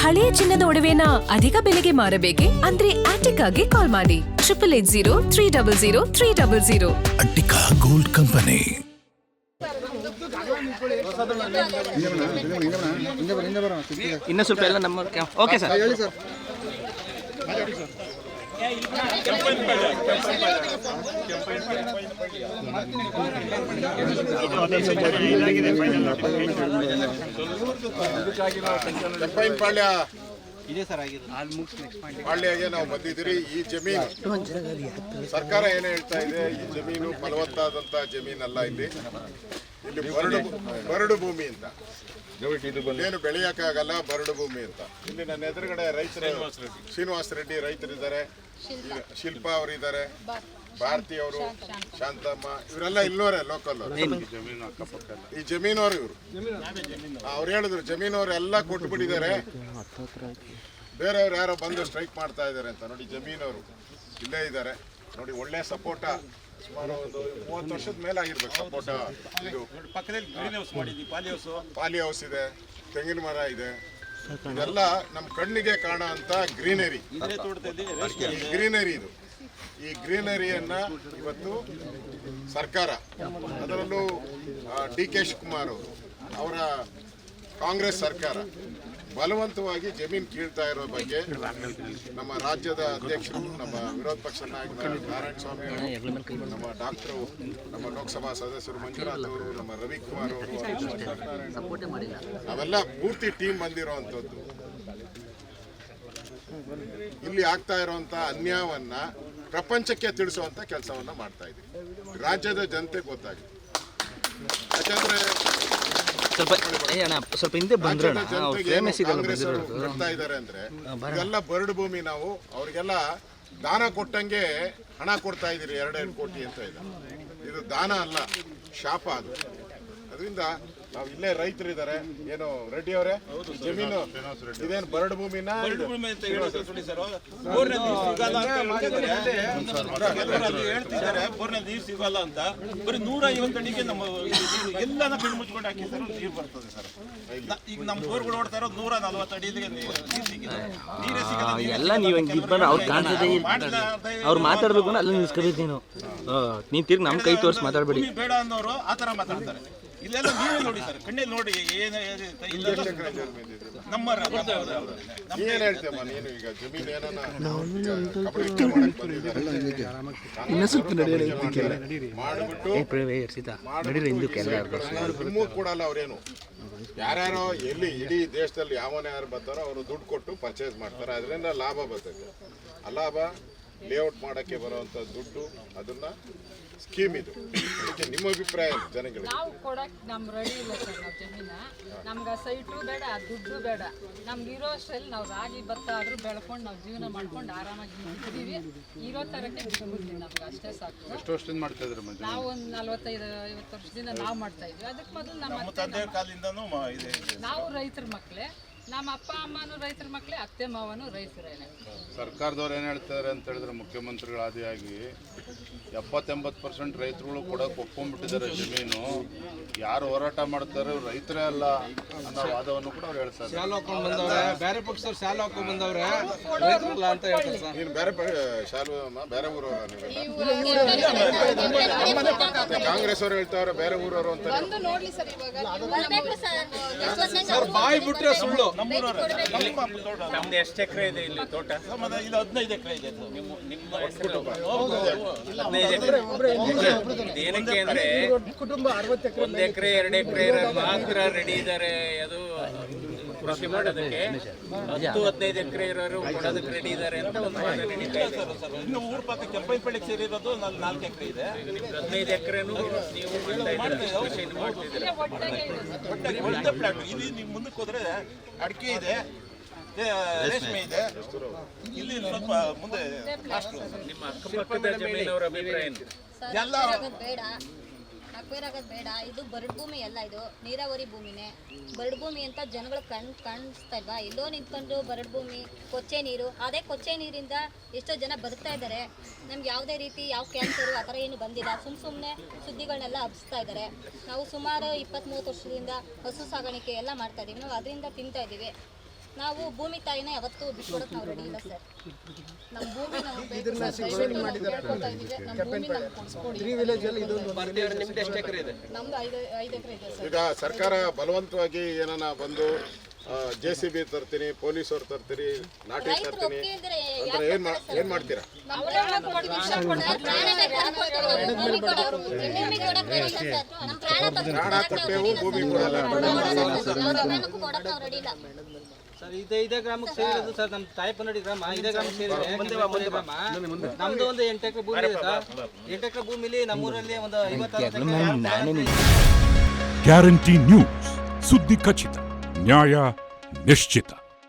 ಹಳೆಯ ಚಿನ್ನದ ಒಡವೆನ ಅಧಿಕ ಬೆಲೆಗೆ ಮಾರಬೇಕೆ ಅಂದ್ರೆ ಆಟಿಕಾಗೆ ಕಾಲ್ ಮಾಡಿ 8880 ಅಟ್ಟಿಕಾ ಗೋಲ್ಡ್ ಕಂಪನಿ. ಇನ್ನೂ ಸ್ವಲ್ಪ ಎಲ್ಲ ನಮ್ಮ ಓಕೆ ಸರ್. ಕೆಂಪೈನಪಾಳ್ಯ ಪಾಳ್ಯಗೆ ನಾವು ಬಂದಿದ್ದೀರಿ. ಈ ಜಮೀನು ಸರ್ಕಾರ ಏನು ಹೇಳ್ತಾ ಇದೆ, ಈ ಜಮೀನು ಫಲವತ್ತಾದಂತ ಜಮೀನಲ್ಲ. ಇಲ್ಲಿ ಬರಡು ಭೂಮಿ ಅಂತ, ಏನು ಬೆಳೆಯಕ್ಕಾಗಲ್ಲ, ಬರಡು ಭೂಮಿ ಅಂತ. ಇಲ್ಲಿ ನನ್ನ ಎದುರುಗಡೆ ರೈತರು ಶ್ರೀನಿವಾಸ ರೆಡ್ಡಿ ರೈತರಿದ್ದಾರೆ, ಶಿಲ್ಪಾ ಅವರಿದ್ದಾರೆ, ಭಾರತಿ ಅವರು, ಶಾಂತಮ್ಮ, ಇವರೆಲ್ಲ ಇಲ್ಲೋರೆ ಲೋಕಲ್. ಈ ಜಮೀನವರು ಇವರು ಅವ್ರು ಹೇಳಿದ್ರು ಜಮೀನವ್ರು ಎಲ್ಲ ಕೊಟ್ಟು ಬಿಟ್ಟಿದ್ದಾರೆ, ಬೇರೆಯವ್ರು ಯಾರೋ ಬಂದು ಸ್ಟ್ರೈಕ್ ಮಾಡ್ತಾ ಇದ್ದಾರೆ ಅಂತ. ನೋಡಿ ಜಮೀನವರು ಇಲ್ಲೇ ಇದ್ದಾರೆ ನೋಡಿ. ಒಳ್ಳೆ ಸಪೋಟ, ಸುಮಾರು ಒಂದು 30 ವರ್ಷದ ಮೇಲೆ ಆಗಿರ್ಬೇಕು ಸಪೋಟ. ಇದು ಪಕ್ಕದಲ್ಲಿ ಗ್ರೀನ್ ಹೌಸ್ ಮಾಡಿದ್ವಿ, ಪಾಲಿ ಹೌಸ್ ಇದೆ, ತೆಂಗಿನ ಮರ ಇದೆ. ಇದೆಲ್ಲ ನಮ್ಮ ಕಣ್ಣಿಗೆ ಕಾಣೋ ಅಂತ ಗ್ರೀನರಿ ಇದು. ಈ ಗ್ರೀನರಿಯನ್ನ ಇವತ್ತು ಸರ್ಕಾರ, ಅದರಲ್ಲೂ DK ಶಿವಕುಮಾರ್ ಅವರು, ಅವರ ಕಾಂಗ್ರೆಸ್ ಸರ್ಕಾರ ಬಲವಂತವಾಗಿ ಜಮೀನು ಕೀಳ್ತಾ ಇರೋ ಬಗ್ಗೆ ನಮ್ಮ ರಾಜ್ಯದ ಅಧ್ಯಕ್ಷರು, ನಮ್ಮ ವಿರೋಧ ಪಕ್ಷ ನಾಯಕ ನಾರಾಯಣ ಸ್ವಾಮಿ ಅವರು, ನಮ್ಮ ಡಾಕ್ಟರು, ನಮ್ಮ ಲೋಕಸಭಾ ಸದಸ್ಯರು ಮಂಜುನಾಥ್ ಅವರು, ನಮ್ಮ ರವಿಕುಮಾರ್ ಅವರು, ಅವೆಲ್ಲ ಪೂರ್ತಿ ಟೀಮ್ ಬಂದಿರೋವಂಥದ್ದು. ಇಲ್ಲಿ ಆಗ್ತಾ ಇರುವಂತ ಅನ್ಯಾಯವನ್ನ ಪ್ರಪಂಚಕ್ಕೆ ತಿಳಿಸುವಂತ ಕೆಲಸವನ್ನ ಮಾಡ್ತಾ ಇದ್ದೀವಿ. ರಾಜ್ಯದ ಜನತೆ ಗೊತ್ತಾಗಿದೆ. ಯಾಕಂದ್ರೆ ಸ್ವಲ್ಪ ಹಿಂದೆ ಬಂದ್ರೆ ಕಾಂಗ್ರೆಸ್ ಅವರು ಬರ್ತಾ ಇದ್ದಾರೆ ಅಂದ್ರೆ ಇದೆಲ್ಲ ಬರಡು ಭೂಮಿ. ನಾವು ಅವ್ರಿಗೆಲ್ಲ ದಾನ ಕೊಟ್ಟಂಗೆ ಹಣ ಕೊಡ್ತಾ ಇದೀರಿ, 2 ಕೋಟಿ ಅಂತ ಇದೆ. ಇದು ದಾನ ಅಲ್ಲ, ಶಾಪ ಅದು. ಅದರಿಂದ ನಾವು ಇಲ್ಲೇ ರೈತರು ಇದ್ದಾರೆ. ಏನು ರೆಡ್ಡಿ ಅವರೇ, ಜಮೀನು ಇದೇನು ಬರಡು ಭೂಮಿನ ಹೇಳ್ತಿದ್ದಾರೆ ಬೋರ್ನಲ್ಲಿ ನೀರು ಸಿಗಲ್ಲ ಅಂತ. ಬರೀ 150 ಅಡಿಗೆ ನಮ್ಮ ಎಲ್ಲಾನ ಕಣ್ಣು ಮುಚ್ಕೊಂಡು ಹಾಕಿ ಸರ್ ನೀರು ಬರ್ತದೆ ಸರ್. ಈಗ ನಮ್ಮ ಬೋರ್ಗಳು ಓಡ್ತಾ ಇರೋದು 140 ಅಡಿಗೆ ನೀರು ಸಿಗಿದೆ, ನೀರೇ ಸಿಗಲ್ಲ. ಎಲ್ಲ ನೀವು ಅವ್ರು ಕಾಣ್ತದೆ, ಅವ್ರು ಮಾತಾಡ್ಬೇಕು ಅಂದ್ರೆ ಅಲ್ಲಿ ನಿಲ್ಸ್ಕೋಬೇಕು. ನೀನು ತಿರ್ಗಿ ನಮ್ಮ ಕೈ ತೋರಿಸಿ ಮಾತಾಡ್ಬೇಡಿ. ಬೇಡ ಅನ್ನೋರು ಆ ಥರ ಮಾತಾಡ್ತಾರೆ. ಇಲ್ಲೆಲ್ಲ ನೀವೇ ನೋಡಿ ಸರ್, ಕಣ್ಣಲ್ಲಿ ನೋಡಿ ಏನು ನಮ್ಮ ಏನ್ ಹೇಳ್ತೇಮ್ಮ ನೀನು? ಈಗ ಜಮೀನು ಏನನ್ನ ನಿಮ್ಮೂ ಕೊಡಲ್ಲ ಅವ್ರೇನು. ಯಾರ್ಯಾರೋ ಎಲ್ಲಿ ಇಡೀ ದೇಶದಲ್ಲಿ ಯಾರು ಬರ್ತಾರೋ ಅವರು ದುಡ್ಡು ಕೊಟ್ಟು ಪರ್ಚೇಸ್ ಮಾಡ್ತಾರೆ, ಅದರಿಂದ ಲಾಭ ಬರ್ತೈತೆ. ಅಲಾಭ ಲೇಔಟ್ ಮಾಡೋಕ್ಕೆ ಬರುವಂಥ ದುಡ್ಡು, ಅದನ್ನ ಸ್ಕೀಮ್ ಇದು. ನಿಮ್ಮ ಅಭಿಪ್ರಾಯ ಜನಗಳಿಗೆ? ನಾವು ಕೊಡಕ್ಕೆ ನಮ್ಮ ರೆಡಿ ಇಲ್ಲ ಸರ್. ನಾವು ಜಮೀನ ನಮ್ಗೆ ಸೈಟು ಬೇಡ, ದುಡ್ಡು ಬೇಡ. ನಮ್ಗೆ ಇರೋ ಅಷ್ಟರಲ್ಲಿ ನಾವು ರಾಗಿ ಭತ್ತ ಆದ್ರೂ ಬೆಳ್ಕೊಂಡು ನಾವು ಜೀವನ ಮಾಡ್ಕೊಂಡು ಆರಾಮಾಗಿ ಇರ್ತೀವಿ. ಇರೋ ಥರಕ್ಕೆ ಬಿಟ್ಬಿಡ್ತೀವಿ, ನಮ್ಗೆ ಅಷ್ಟೇ ಸಾಕು. ಎಷ್ಟು ವರ್ಷದಿಂದ ಮಾಡ್ತಾ ಇದ್ರು? ನಾವು ಒಂದು 45-50 ವರ್ಷದಿಂದ ನಾವು ಮಾಡ್ತಾ ಇದ್ವಿ. ಅದಕ್ಕೆ ಮೊದಲು ನಮ್ಮ ತಂದೆ ಕಾಲದಿಂದನೂ ನಾವು ರೈತರ ಮಕ್ಕಳೇ, ನಮ್ಮ ಅಪ್ಪ ಅಮ್ಮನೂ ರೈತರ ಮಕ್ಕಳೇ, ಅತ್ತೆ ಮಾವನು ರೈತರೇನೆ. ಸರ್ಕಾರದವ್ರು ಏನು ಹೇಳ್ತಾರೆ ಅಂತ ಹೇಳಿದ್ರೆ, ಮುಖ್ಯಮಂತ್ರಿಗಳ ಆದಿಯಾಗಿ 70-80% ರೈತರುಗಳು ಕೊಡೋಕೆ ಒಪ್ಕೊಂಡ್ಬಿಟ್ಟಿದ್ದಾರೆ ಜಮೀನು. ಯಾರು ಹೋರಾಟ ಮಾಡ್ತಾರೆ ರೈತರೇ ಅಲ್ಲ ಅನ್ನೋ ವಾದವನ್ನು ಕೂಡ ಅವ್ರು ಹೇಳ್ತಾರೆ. ಬೇರೆ ಪಕ್ಷದವ್ರು ಶಾಲೆ ಹಾಕೊಂಡ್ ಬಂದವ್ರೆ, ರೈತರಲ್ಲ ಅಂತ ಹೇಳ್ತಾರೆ ಸರ್. ನೀನು ಬೇರೆ ಶಾಲು ಬೇರೆ ಊರವರು, ಕಾಂಗ್ರೆಸ್ ಅವರು ಹೇಳ್ತಾವ್ರೆ ಬೇರೆ ಊರವರು ಅಂತ. ಬಾಯಿ ಬಿಟ್ರೆ ಸುಳ್ಳು. ನಮ್ದು ಎಷ್ಟು ಎಕರೆ ಇದೆ ಇಲ್ಲಿ ತೋಟ? ಇದು 15 ಎಕರೆ ಇದೆ. ಏನಕ್ಕೆ ಅಂದ್ರೆ 1 ಎಕರೆ 2 ಎಕರೆ ಮಾತ್ರ ರೆಡಿ ಇದ್ದಾರೆ ಅದು ಕೃಷಿ ಮಾಡೋದಕ್ಕೆ. 10-15 ಎಕರೆ ಇರೋರು ಕೊಡೋದಕ್ಕೆ ರೆಡಿ ಇದ್ದಾರೆ ಅಂತ ಒಂದು ನಡೀತಾ ಇದೆ. ಇನ್ನು ಊರ ಪಕ್ಕ ಕೆಂಪೈನಪಾಳ್ಯಕ್ಕೆ ಸೇರಿರೋದು 4 ಎಕರೆ ಇದೆ. 15 ಎಕರೆನೂ ನೀವು ಒಳ್ಳೆ ಪ್ಲಾಟ್. ಇಲ್ಲಿ ನೀವು ಮುಂದಕ್ಕೆ ಹೋದ್ರೆ ಅಡಿಕೆ ಇದೆ, ರೇಷ್ಮೆ ಇದೆ. ಇಲ್ಲಿ ಸ್ವಲ್ಪ ಮುಂದೆ ನಿಮ್ಮ ಅಕ್ಕಪಕ್ಕದ ಜಮೀನವರ ಅಭಿಪ್ರಾಯ ಎಲ್ಲ ಬೇಡ, ಅಕ್ವೈರ್ ಆಗೋದು ಬೇಡ. ಇದು ಬರಡು ಭೂಮಿ ಎಲ್ಲ, ಇದು ನೀರಾವರಿ ಭೂಮಿನೇ. ಬರಡು ಭೂಮಿ ಅಂತ ಜನಗಳು ಕಾಣಿಸ್ತಾ ಇಲ್ವಾ? ಎಲ್ಲೋ ನಿಂತ್ಕೊಂಡು ಬರಡು ಭೂಮಿ, ಕೊಚ್ಚೆ ನೀರು. ಅದೇ ಕೊಚ್ಚೆ ನೀರಿಂದ ಎಷ್ಟೋ ಜನ ಬದುಕ್ತಾ ಇದ್ದಾರೆ. ನಮ್ಗೆ ಯಾವುದೇ ರೀತಿ ಯಾವ ಕ್ಯಾನ್ಸರು ಆ ಥರ ಏನು ಬಂದಿಲ್ಲ. ಸುಮ್ಮನೆ ಸುದ್ದಿಗಳನ್ನೆಲ್ಲ ಹಬ್ಬಿಸ್ತಾ ಇದ್ದಾರೆ. ನಾವು ಸುಮಾರು 20-30 ವರ್ಷದಿಂದ ಹಸು ಸಾಗಾಣಿಕೆ ಎಲ್ಲ ಮಾಡ್ತಾ ಇದ್ದೀವಿ. ನಾವು ಅದರಿಂದ ತಿಂತಾ ಇದ್ದೀವಿ. ನಾವು ಭೂಮಿ ತಾಯಿನ ಯಾವತ್ತೂ ಬಿಟ್ಕೊಡಕ್ ನಾವು ರೆಡಿ ಇಲ್ಲ ಸರ್. ನಮ್ಮ ಭೂಮಿ ನಮ್ಗೆ ಬೇಕು ಸರ್. ದಯವಿಟ್ಟು ನಾವು ಕೇಳ್ಕೊತಾ ಇದೀವಿ, ನಮ್ಮ ಭೂಮಿ ನಮ್ಗೆ ಕೊಡಿಸ್ಕೊಡಿ. ನಿಮ್ದು ಎಷ್ಟು ಎಕರೆ ಇದೆ? ನಮ್ದು 5 ಎಕರೆ ಇದೆ ಸರ್. ಈಗ ಸರ್ಕಾರ ಬಲವಂತವಾಗಿ ಏನನ ಬಂದು JCB ತರ್ತೀನಿ, ಪೊಲೀಸವ್ರು ತರ್ತೀರಿ, ನಾಟಿ ರೈತರು ತರ್ತೀನಿ ಒಪ್ಪಿಗೆ ಇದ್ರೆ ಅಂದ್ರೆ ಏನ್ ಮಾಡ್ತೀರಾ? ಪ್ರಾಣ ಕೊಟ್ಟೇವು, ಭೂಮಿ ಕೊಡಲ್ಲ. ಕೊಡಕ್ ನಾವು ರೆಡಿ ಇಲ್ಲ. ಸರ್ ಇದೇ ಗ್ರಾಮಕ್ಕೆ ಸೇರಿರೋದು ಸರ್, ನಮ್ಮ ತಾಯಿಪನ್ನಡಿ ಗ್ರಾಮ ಇದೇ ಗ್ರಾಮಕ್ಕೆ ಸೇರಿದೆ ಗ್ರಾಮ. ನಮ್ದು ಒಂದು 8 ಎಕರೆ ಭೂಮಿ ಇದೆ ಸರ್. 8 ಎಕರೆ ಭೂಮಿಲಿ ನಮ್ಮೂರಲ್ಲಿ ಒಂದು 56 ಗ್ಯಾರಂಟಿ ನ್ಯೂಸ್, ಸುದ್ದಿ ಖಚಿತ, ನ್ಯಾಯ ನಿಶ್ಚಿತ.